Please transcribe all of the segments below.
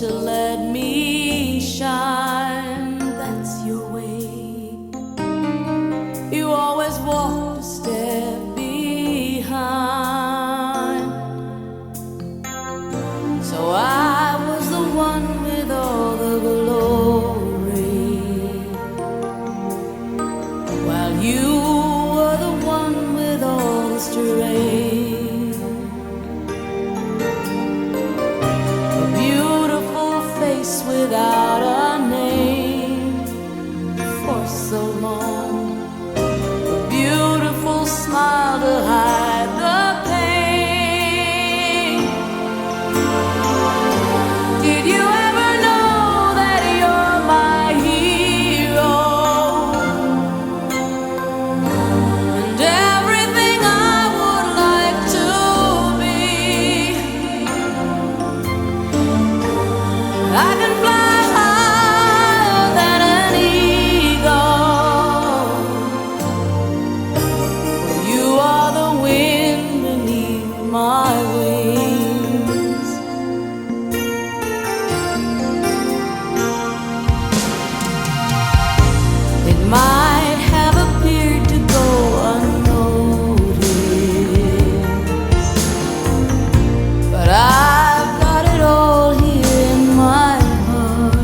to let me shine. That's your way. You always walk a step behind. So I was the one with all the glory, while you were the one with all the strength. A beautiful face without a name for so long, a beautiful smile to hide the pain. Did you ever know that you're my hero, and everything I would like to be? I can fly higher than an eagle. You are the wind beneath my wings. It might have appeared to go unnoticed, but I've got it all here in my heart.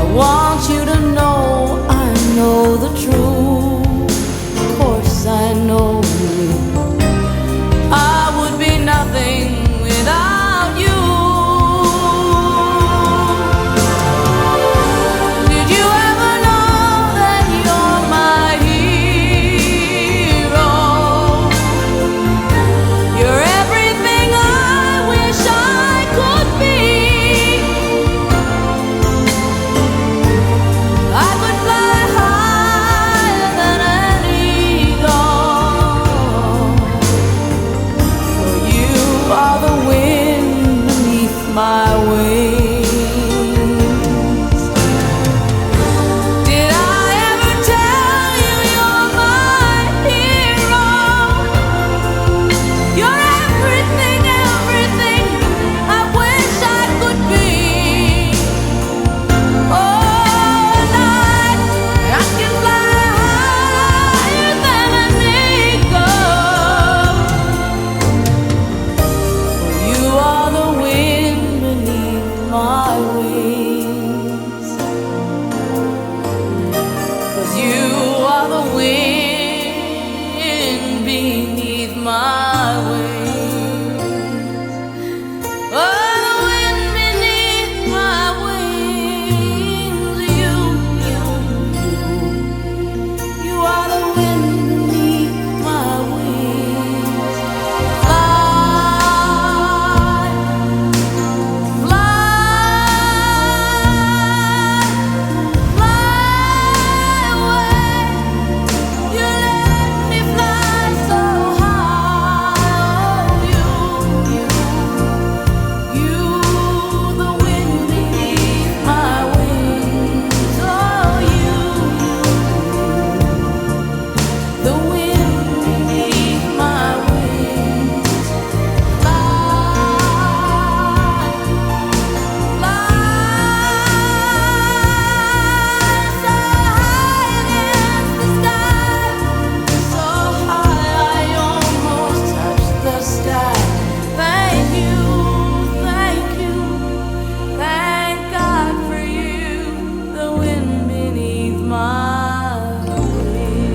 I want you to know I know the truth. Of course I know I would be nothing without you. Did you ever know that you're my hero? You're everything I wish I could be. I could fly higher than an eagle, for you are the wind beneath my wings. Did I ever tell you you're my hero? You're everything, everything I wish I could be. Oh, night, I can fly higher than an eagle. You are the wind beneath my wings. 'Cause you are the wind beneath my wings. Oh, the wind beneath my wings. You are the wind beneath my wings. Fly, fly away. You let me fly so high. You, the wind beneath my wings. Oh, the wind beneath my wings. Fly, so high against the sky, so high I almost touch the sky. Thank you, thank God for you, the wind beneath my wings.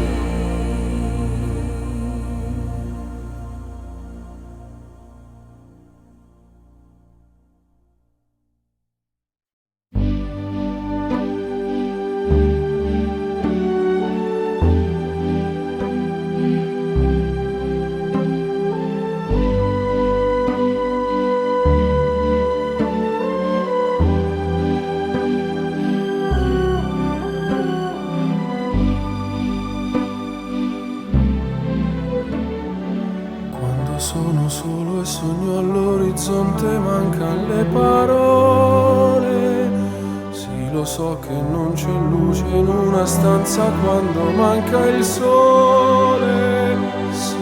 Quando sono solo e sogno all'orizzonte mancan le parole. Sì, lo so che non c'è luce in una stanza quando manca il sole. Se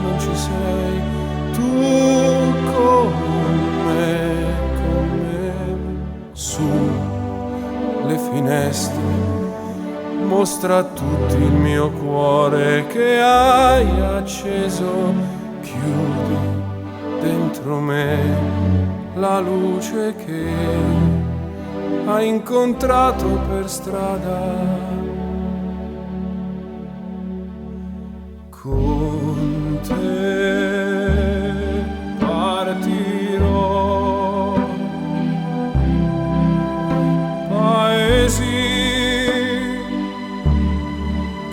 non ci sei tu finestre. Mostra a tutti il mio cuore che hai acceso. Chiudi dentro me la luce che hai incontrato per strada. Con te partirò, paesi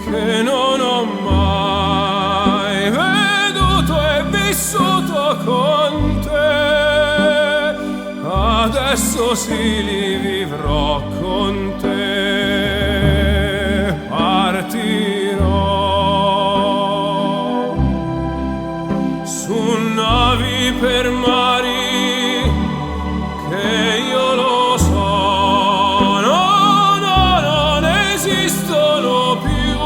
che non ho mai veduto e vissuto con te, adesso sì li vivrò con te. Partirò su navi per mari che io lo so, no, no, non esistono più,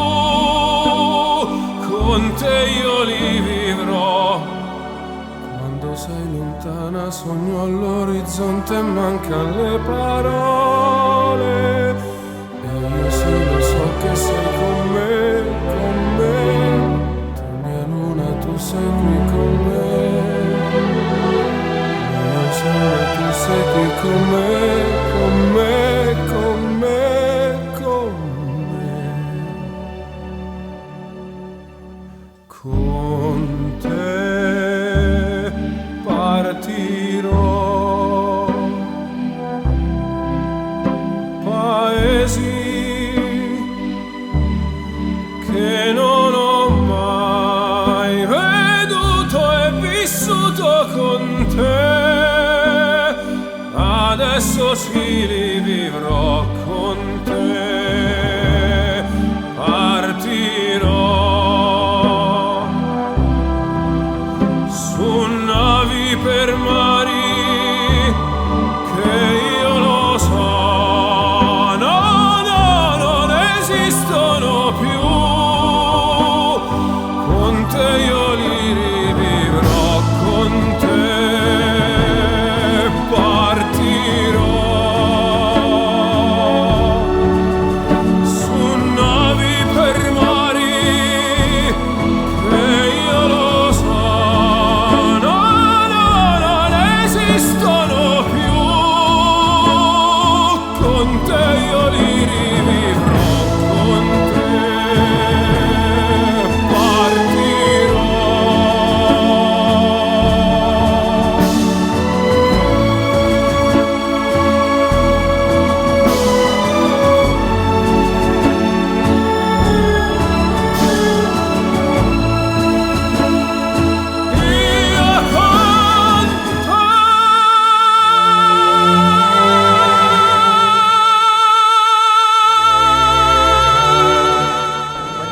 con te io li vivrò. Quando sei lontana sogno all'orizzonte e mancan le parole, e io sì lo so che sei con me, con me. Tu mia luna, tu sei qui con me, mio sole, tu sei qui con me, con me, con me, con me. Con te partirò, paesi che non ho mai veduto e vissuto con te, adesso sì li vivrò con te. Partirò su navi per mari che io lo so, no, no, non esistono più, con te io li rivivrò, con te partirò su navi per mari che io lo so, no, no, non esistono più, con te io li rivivrò, con te partirò. Io con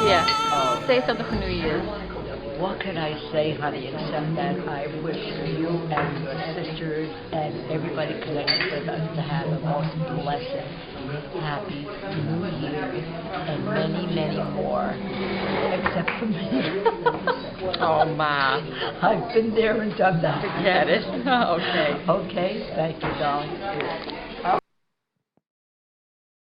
Yeah. Say something for New Year's. What can I say, honey, except that I wish you and your sisters and everybody connected with us to have a most blessed, happy New Year and many, many more. Except for me. Oh, Ma. I've been there and done that. Forget it. Okay. Okay, thank you, darling.